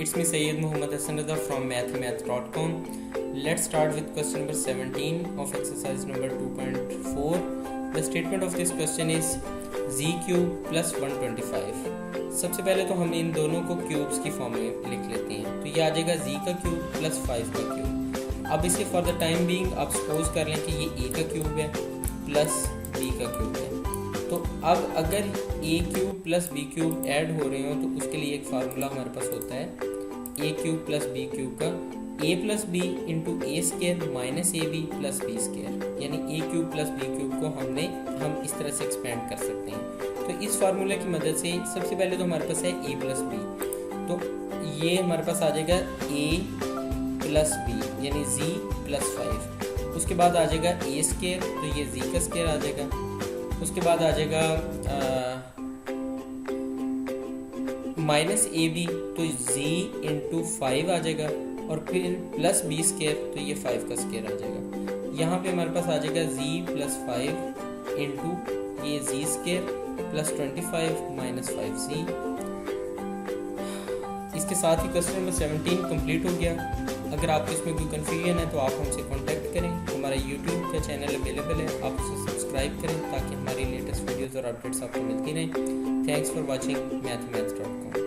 It's me Sayyid Muhammad Hassan Reza from mathemath.com. Let's start with question number 17 of exercise number 2.4. The statement of this question is z cube plus 125. सबसे पहले तो हम इन दोनों को cubes की form में लिख लेते हैं। तो ये आ जाएगा z का क्यूब प्लस 5 का क्यूब। अब इसे फॉर द टाइम बीइंग आप सपोज कर लें कि ये a का क्यूब है प्लस b का क्यूब है। तो अब अगर a cube plus b cube add हो रहे हो तो उसके लिए एक फार्मूला हमारे पास होता है a cube plus b cube का a plus b into a square minus a b plus b square, यानी a cube plus b cube को हम इस तरह से एक्सपेंड कर सकते हैं। तो इस फार्मूला की मदद से सबसे पहले तो हमारे पास है a प्लस बी, तो ये हमारे पास आ जाएगा a प्लस बी यानी z प्लस 5। उसके बाद आ जाएगा a स्केयर, तो ये z का स्केयर आ जाएगा। उसके बाद आ जाएगा माइनस ए बी, तो z इंटू 5 आ जाएगा, और फिर प्लस बी स्केयर, तो ये 5 का स्केयर आ जाएगा। यहाँ पे हमारे पास आ जाएगा z प्लस 5 इंटू ये z square plus 25 minus 5z। इसके साथ ही क्वेश्चन नंबर 17 कंप्लीट हो गया। अगर आपको इसमें कोई कन्फ्यूजन है तो आप हमसे कांटेक्ट करें। हमारा यूट्यूब का चैनल अवेलेबल है, आप उसे सब्सक्राइब करें ताकि हमारी लेटेस्ट वीडियोज़ और अपडेट्स आपको मिलती रहें। Thanks for watching mathemath.com।